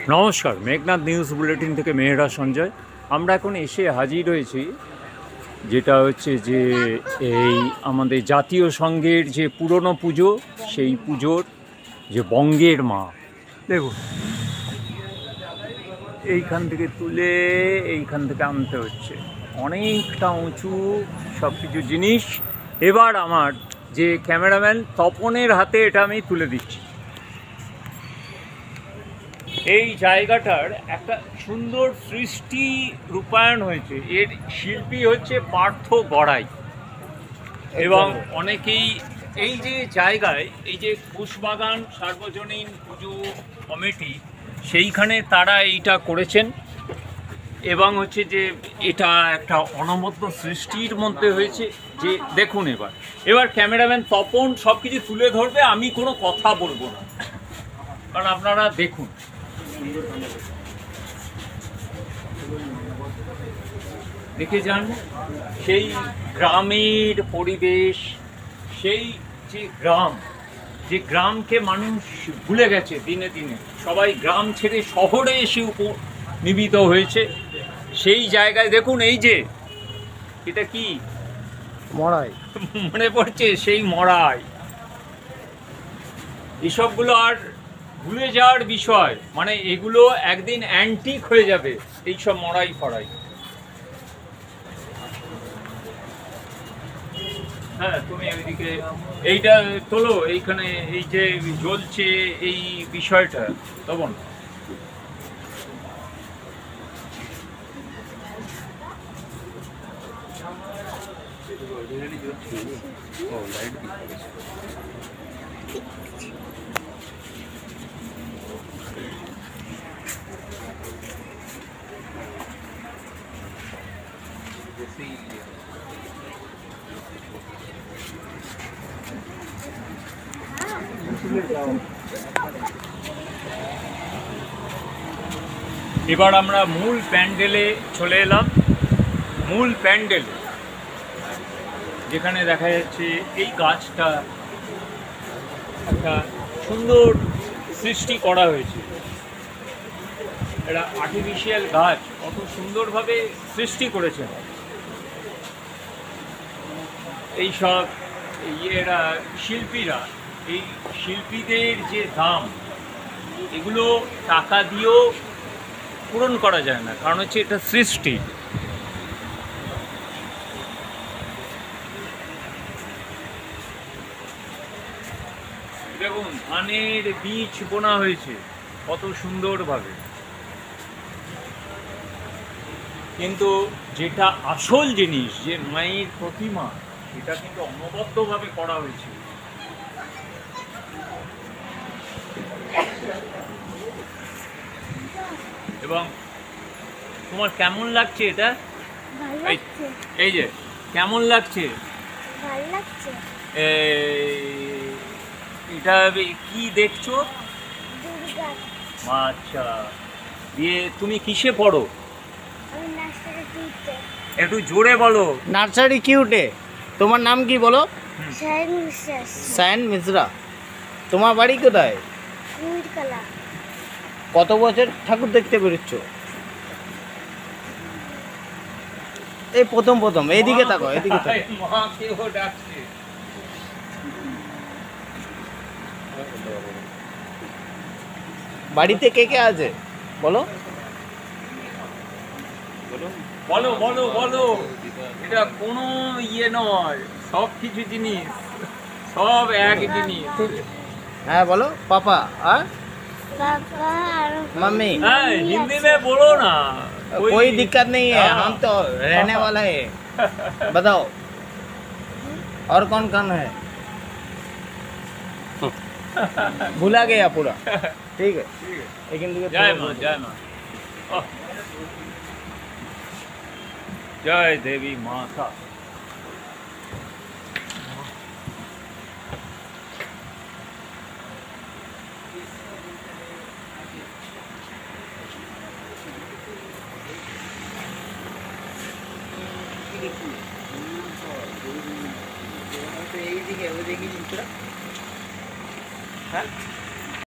নমস্কার, Meghnad news bulletin থেকে মেহেরা সঞ্জয়। আমরা এখন এসে হাজির হয়েছি, যেটা হচ্ছে যে এই আমাদের জাতীয় সংঘের যে পুরনো পুজো, সেই পুজোর যে বঙ্গের মা। দেখুন, এইখান থেকে তুলে এইখান থেকে আনতে হচ্ছে, অনেকটা উঁচু সব কিছু জিনিস। এবার আমার যে ক্যামেরাম্যান তপনের হাতে এটা আমি তুলে দিচ্ছি। এই জায়গাটার একটা সুন্দর সৃষ্টি রূপায়ণ হয়েছে। এর শিল্পী হচ্ছে পার্থ গড়াই, এবং অনেকেই এই যে জায়গায় এই যে কুশবাগান সার্বজনীন পুজো কমিটি, সেইখানে তারা এইটা করেছেন, এবং হচ্ছে যে এটা একটা অনবদ্য সৃষ্টির মধ্যে হয়েছে। যে দেখুন, এবার ক্যামেরাম্যান তপন সব কিছু তুলে ধরবে, আমি কোনো কথা বলবো না, কারণ আপনারা দেখুন। দেখে যান সেই গ্রামের পরিবেশ, সেই যে গ্রাম, যে গ্রামকে মানুষ ভুলে গেছে দিনে দিনে। সবাই গ্রাম ছেড়ে শহরে এসে উপনীত হয়েছে। সেই জায়গায় দেখুন, এই যে এটা কি মড়াই, মনে পড়ছে সেই মড়াই। এসবগুলো আর ভুলে যাওয়ার বিষয়, মানে এগুলো একদিন অ্যান্টিক হয়ে যাবে, এইসব মড়াই ফড়াই। হ্যাঁ, তুমি ওইদিকে এইটা তোলো, এইখানে এই যে জ্বলছে এই বিষয়টা তখন। এবার আমরা মূল প্যান্ডেলে চলে এলাম। মূল প্যান্ডেলে যেখানে দেখা যাচ্ছে এই গাছটা একটা সুন্দর সৃষ্টি করা হয়েছে। এটা আর্টিফিশিয়াল গাছ, কত সুন্দরভাবে সৃষ্টি করেছে। এইসব এরা শিল্পীরা, এই শিল্পীদের যে দাম, এগুলো টাকা দিয়েও পূরণ করা যায় না, কারণ হচ্ছে এটা সৃষ্টি। দেখুন, ধানের বীজ বোনা হয়েছে কত সুন্দরভাবে, কিন্তু যেটা আসল জিনিস, যে মায়ের প্রতিমা, এটা কিন্তু অনবদ্যভাবে করা হয়েছে। এবং তোমার কেমন লাগছে এটা? এই যে কেমন লাগছে? এটা কি দেখছো? আচ্ছা, দিয়ে তুমি কিসে পড়ো? একটু জোরে বলো। নার্সারি কিউটে। তোমার নাম কি বলো? সায়ন মিশ্রা। তোমার বাড়ি কোথায়? কত বছর ঠাকুর দেখতে বেরোচ্ছ? এই প্রথম এইদিকে তাকো, এদিকে তাকো। মাকেও ডাকছে। বাড়িতে কে কে আছে বলো? বলো বলো বলো, এটা কোনো ইয়ে নয়, সব কিছু জিনিস সব এক জিনিস। হ্যাঁ বলো। পাপা আর मम्मी। हिंदी में बोलो ना, कोई दिक्कत नहीं है, हम तो रहने वाला है। बताओ और कौन कौन है? भूला गया पूरा। ठीक है, लेकिन जय माँ, जय माँ, जय देवी माता। এইদিকে ওইদিকে নিচে হ্যাঁ